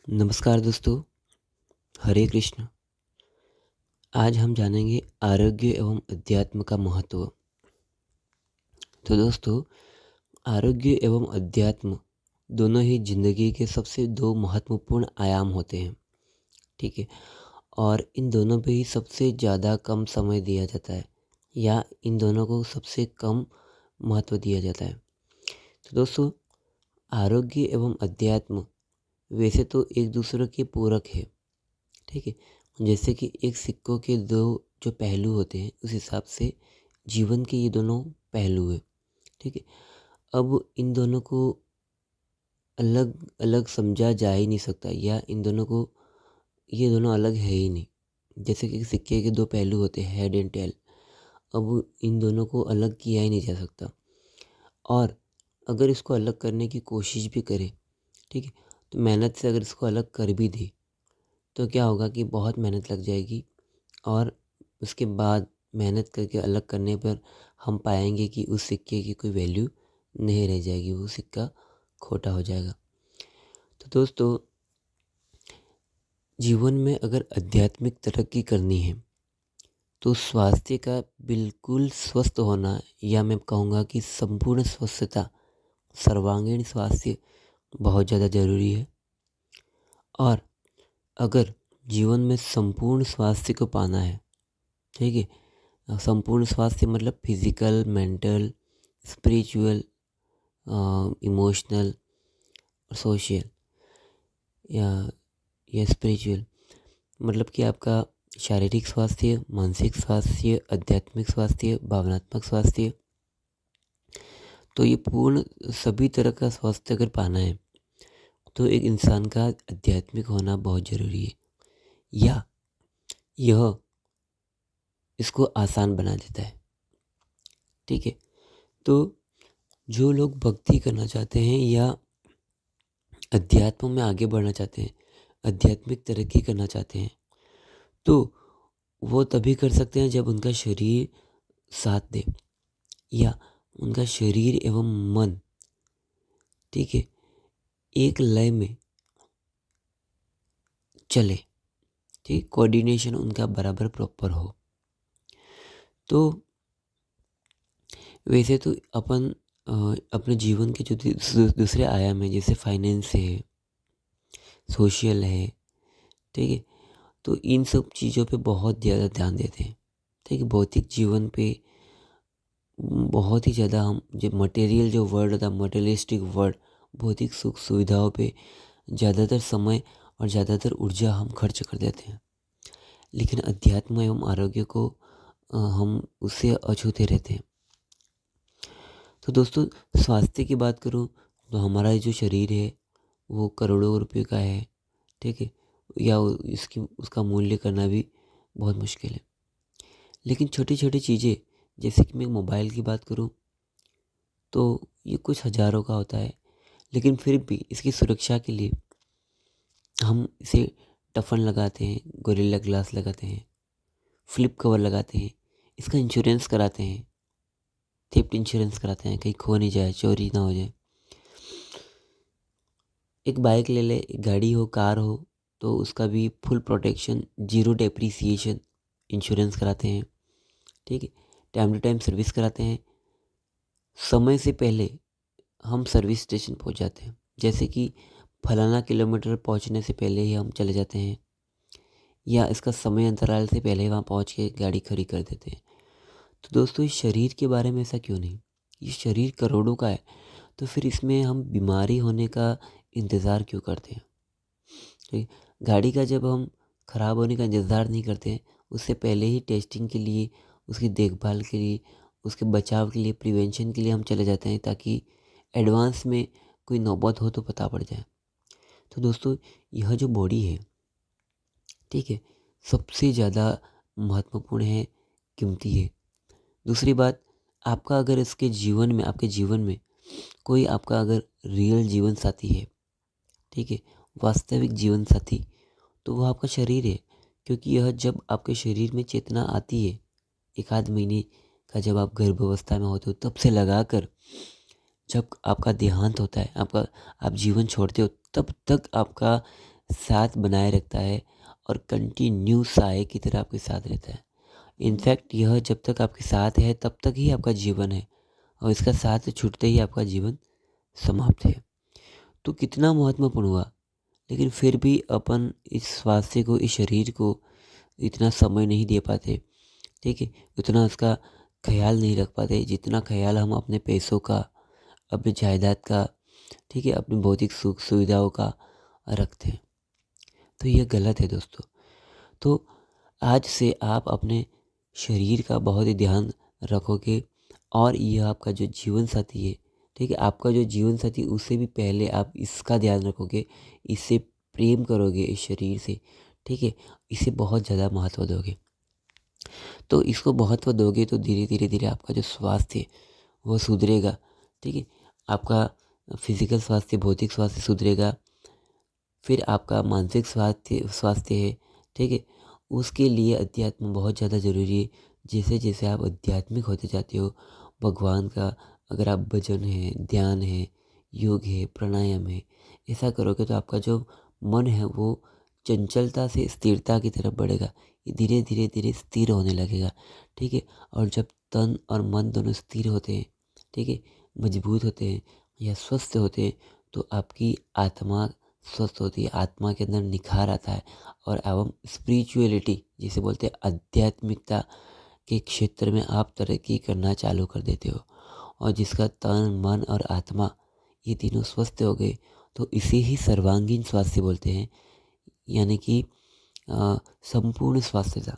नमस्कार दोस्तों, हरे कृष्ण। आज हम जानेंगे आरोग्य एवं अध्यात्म का महत्व। तो दोस्तों, आरोग्य एवं अध्यात्म दोनों ही जिंदगी के सबसे दो महत्वपूर्ण आयाम होते हैं। ठीक है। और इन दोनों पे ही सबसे ज़्यादा कम समय दिया जाता है, या इन दोनों को सबसे कम महत्व दिया जाता है। तो दोस्तों, आरोग्य एवं अध्यात्म वैसे तो एक दूसरे के पूरक है। ठीक है। जैसे कि एक सिक्कों के दो जो पहलू होते हैं, उस हिसाब से जीवन के ये दोनों पहलू है। ठीक है। अब इन दोनों को अलग अलग समझा जा ही नहीं सकता, या इन दोनों को, ये दोनों अलग है ही नहीं। जैसे कि सिक्के के दो पहलू होते हैं, हेड एंड टेल। अब इन दोनों को अलग किया ही नहीं जा सकता। और अगर इसको अलग करने की कोशिश भी करें, ठीक है, तो मेहनत से अगर इसको अलग कर भी दे, तो क्या होगा कि बहुत मेहनत लग जाएगी। और उसके बाद मेहनत करके अलग करने पर हम पाएंगे कि उस सिक्के की कोई वैल्यू नहीं रह जाएगी, वो सिक्का खोटा हो जाएगा। तो दोस्तों, जीवन में अगर आध्यात्मिक तरक्की करनी है, तो स्वास्थ्य का बिल्कुल स्वस्थ होना, या मैं कहूँगा कि संपूर्ण स्वस्थता, सर्वांगीण स्वास्थ्य बहुत ज़्यादा ज़रूरी है। और अगर जीवन में संपूर्ण स्वास्थ्य को पाना है, ठीक है, संपूर्ण स्वास्थ्य मतलब physical, mental, spiritual, emotional, social, या स्पिरिचुअल, मतलब कि आपका शारीरिक स्वास्थ्य, मानसिक स्वास्थ्य, आध्यात्मिक स्वास्थ्य, भावनात्मक स्वास्थ्य, तो ये पूर्ण सभी तरह का स्वास्थ्य अगर पाना है, तो एक इंसान का आध्यात्मिक होना बहुत ज़रूरी है। या यह इसको आसान बना देता है। ठीक है। तो जो लोग भक्ति करना चाहते हैं, या अध्यात्म में आगे बढ़ना चाहते हैं, आध्यात्मिक तरक्की करना चाहते हैं, तो वो तभी कर सकते हैं जब उनका शरीर साथ दे, या उनका शरीर एवं मन, ठीक है, एक लय में चले। ठीक, कोऑर्डिनेशन उनका बराबर प्रॉपर हो। तो वैसे तो अपन अपने जीवन के जो दूसरे आयाम हैं, जैसे फाइनेंस है, सोशल है, ठीक है, तो इन सब चीज़ों पे बहुत ज़्यादा ध्यान देते हैं। ठीक है। भौतिक जीवन पे बहुत ही ज़्यादा हम, जो मटेरियल जो वर्ड था, मटेरियलिस्टिक वर्ड, भौतिक सुख सुविधाओं पे ज़्यादातर समय और ज़्यादातर ऊर्जा हम खर्च कर देते हैं। लेकिन अध्यात्म एवं आरोग्य को हम उससे अछूते रहते हैं। तो दोस्तों, स्वास्थ्य की बात करूं, तो हमारा जो शरीर है वो करोड़ों रुपए का है। ठीक है। या इसकी उसका मूल्य करना भी बहुत मुश्किल है। लेकिन छोटी छोटी चीज़ें, जैसे कि मैं मोबाइल की बात करूं, तो ये कुछ हज़ारों का होता है, लेकिन फिर भी इसकी सुरक्षा के लिए हम इसे टफन लगाते हैं, गोरिल्ला ग्लास लगाते हैं, फ्लिप कवर लगाते हैं, इसका इंश्योरेंस कराते हैं, थेफ्ट इंश्योरेंस कराते हैं, कहीं खो नहीं जाए, चोरी ना हो जाए। एक बाइक ले ले, एक गाड़ी हो, कार हो, तो उसका भी full protection, zero depreciation insurance कराते हैं। ठीक है। टाइम टू टाइम सर्विस कराते हैं। समय से पहले हम सर्विस स्टेशन पहुंच जाते हैं, जैसे कि फलाना किलोमीटर पहुंचने से पहले ही हम चले जाते हैं, या इसका समय अंतराल से पहले वहाँ पहुँच के गाड़ी खड़ी कर देते हैं। तो दोस्तों, इस शरीर के बारे में ऐसा क्यों नहीं? ये शरीर करोड़ों का है, तो फिर इसमें हम बीमारी होने का इंतज़ार क्यों करते हैं? ठीक है? गाड़ी का जब हम ख़राब होने का इंतज़ार नहीं करते हैं, उससे पहले ही टेस्टिंग के लिए, उसकी देखभाल के लिए, उसके बचाव के लिए, प्रिवेंशन के लिए हम चले जाते हैं, ताकि एडवांस में कोई नौबत हो तो पता पड़ जाए। तो दोस्तों, यह जो बॉडी है, ठीक है, सबसे ज़्यादा महत्वपूर्ण है, कीमती है। दूसरी बात, आपका अगर इसके जीवन में, आपके जीवन में कोई आपका अगर रियल जीवन साथी है, ठीक है, वास्तविक जीवन साथी, तो वह आपका शरीर है। क्योंकि यह जब आपके शरीर में चेतना आती है, एक आध महीने का जब आप गर्भावस्था में होते हो, तब से लगाकर जब आपका देहांत होता है, आपका, आप जीवन छोड़ते हो, तब तक आपका साथ बनाए रखता है और कंटिन्यू साए की तरह आपके साथ रहता है। इनफैक्ट यह जब तक आपके साथ है तब तक ही आपका जीवन है, और इसका साथ छूटते ही आपका जीवन समाप्त है। तो कितना महत्वपूर्ण हुआ, लेकिन फिर भी अपन इस स्वास्थ्य को, इस शरीर को इतना समय नहीं दे पाते, ठीक है, उतना उसका ख्याल नहीं रख पाते जितना ख्याल हम अपने पैसों का, अपनी जायदाद का, ठीक है, अपनी भौतिक सुख सुविधाओं का रखते हैं। तो यह गलत है दोस्तों। तो आज से आप अपने शरीर का बहुत ही ध्यान रखोगे, और यह आपका जो जीवन साथी है, ठीक है, आपका जो जीवन साथी, उससे भी पहले आप इसका ध्यान रखोगे, इससे प्रेम करोगे, इस शरीर से, ठीक है, इसे बहुत ज़्यादा महत्व दोगे। तो इसको महत्व दोगे तो धीरे धीरे धीरे आपका जो स्वास्थ्य है वो सुधरेगा, ठीक है, आपका फिजिकल स्वास्थ्य, भौतिक स्वास्थ्य सुधरेगा। फिर आपका मानसिक स्वास्थ्य स्वास्थ्य है, ठीक है, उसके लिए अध्यात्म बहुत ज़्यादा ज़रूरी है। जैसे जैसे आप आध्यात्मिक होते जाते हो, भगवान का अगर आप भजन है, ध्यान है, योग है, प्राणायाम है, ऐसा करोगे तो आपका जो मन है वो चंचलता से स्थिरता की तरफ बढ़ेगा। ये धीरे धीरे धीरे स्थिर होने लगेगा, ठीक है। और जब तन और मन दोनों स्थिर होते हैं, ठीक है, मजबूत होते हैं या स्वस्थ होते हैं, तो आपकी आत्मा स्वस्थ होती है, आत्मा के अंदर निखार आता है, और एवं स्पिरिचुअलिटी जिसे बोलते हैं, आध्यात्मिकता के क्षेत्र में आप तरक्की करना चालू कर देते हो। और जिसका तन, मन और आत्मा ये तीनों स्वस्थ हो गए, तो इसे ही सर्वांगीण स्वास्थ्य बोलते हैं, यानी कि संपूर्ण स्वास्थ्यता,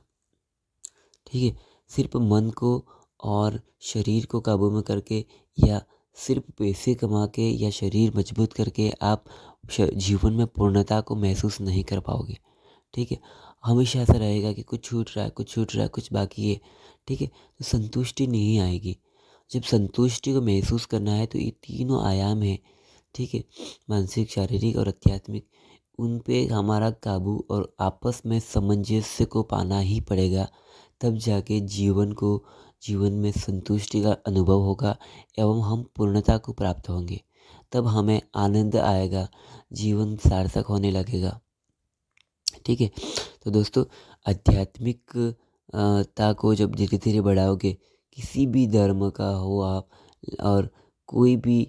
ठीक है। सिर्फ मन को और शरीर को काबू में करके, या सिर्फ पैसे कमा के या शरीर मजबूत करके आप जीवन में पूर्णता को महसूस नहीं कर पाओगे, ठीक है। हमेशा ऐसा रहेगा कि कुछ छूट रहा है, कुछ छूट रहा है, कुछ बाकी है, ठीक है, तो संतुष्टि नहीं आएगी। जब संतुष्टि को महसूस करना है तो ये तीनों आयाम है, ठीक है, मानसिक, शारीरिक और आध्यात्मिक, उन पे हमारा काबू और आपस में सामंजस्य को पाना ही पड़ेगा। तब जाके जीवन में संतुष्टि का अनुभव होगा, एवं हम पूर्णता को प्राप्त होंगे। तब हमें आनंद आएगा, जीवन सार्थक होने लगेगा, ठीक है। तो दोस्तों, आध्यात्मिक ता को जब धीरे धीरे बढ़ाओगे, किसी भी धर्म का हो आप, और कोई भी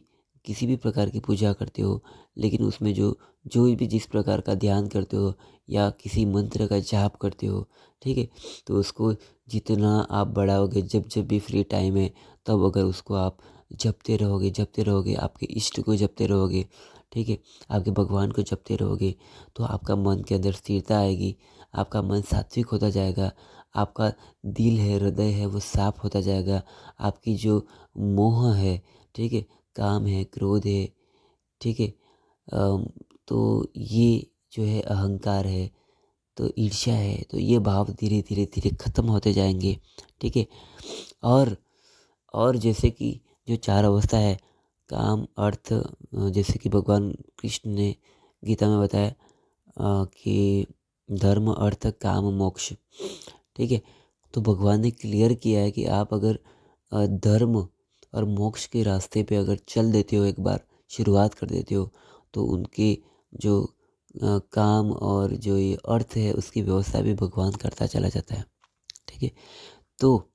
किसी भी प्रकार की पूजा करते हो, लेकिन उसमें जो जो भी जिस प्रकार का ध्यान करते हो या किसी मंत्र का जाप करते हो, ठीक है, तो उसको जितना आप बढ़ाओगे, जब जब भी फ्री टाइम है तब अगर उसको आप जपते रहोगे, आपके इष्ट को जपते रहोगे, ठीक है, आपके भगवान को जपते रहोगे, तो आपका मन के अंदर स्थिरता आएगी, आपका मन सात्विक होता जाएगा, आपका दिल है, हृदय है, वो साफ होता जाएगा। आपकी जो मोह है, ठीक है, काम है, क्रोध है, ठीक है, अम, तो ये जो है अहंकार है, तो ईर्ष्या है, तो ये भाव धीरे धीरे धीरे ख़त्म होते जाएंगे, ठीक है। और और जैसे कि जो चार अवस्था है, काम, अर्थ, जैसे कि भगवान कृष्ण ने गीता में बताया कि धर्म, अर्थ, काम, मोक्ष, ठीक है। तो भगवान ने क्लियर किया है कि आप अगर धर्म और मोक्ष के रास्ते पे अगर चल देते हो, एक बार शुरुआत कर देते हो, तो उनके जो काम और जो ये अर्थ है उसकी व्यवस्था भी भगवान करता चला जाता है, ठीक है। तो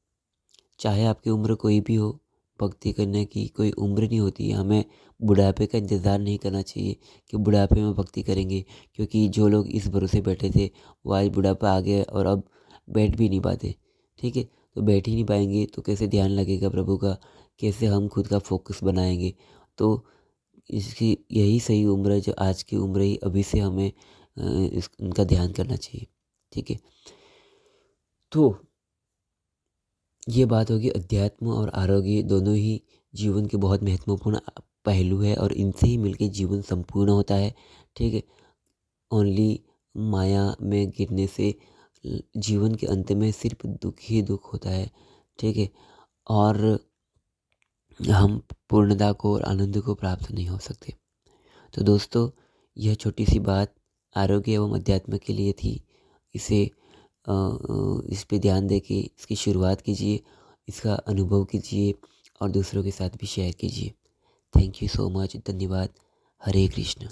चाहे आपकी उम्र कोई भी हो, भक्ति करने की कोई उम्र नहीं होती है। हमें बुढ़ापे का इंतज़ार नहीं करना चाहिए कि बुढ़ापे में भक्ति करेंगे, क्योंकि जो लोग इस भरोसे बैठे थे वो आज बुढ़ापा आ गया और अब बैठ भी नहीं पाते, ठीक है। तो बैठ ही नहीं पाएंगे तो कैसे ध्यान लगेगा प्रभु का, कैसे हम खुद का फोकस बनाएंगे। तो इसकी यही सही उम्र है, जो आज की उम्र ही, अभी से हमें इस उनका ध्यान करना चाहिए, ठीक है। तो ये बात होगी, अध्यात्म और आरोग्य दोनों ही जीवन के बहुत महत्वपूर्ण पहलू है, और इनसे ही मिलके जीवन संपूर्ण होता है, ठीक है। ओनली माया में गिरने से जीवन के अंत में सिर्फ दुख ही दुख होता है, ठीक है। और हम पूर्णता को और आनंद को प्राप्त नहीं हो सकते। तो दोस्तों, यह छोटी सी बात आरोग्य एवं अध्यात्म के लिए थी। इसे इस पे ध्यान दे के इसकी शुरुआत कीजिए, इसका अनुभव कीजिए और दूसरों के साथ भी शेयर कीजिए। थैंक यू सो मच, धन्यवाद। हरे कृष्ण।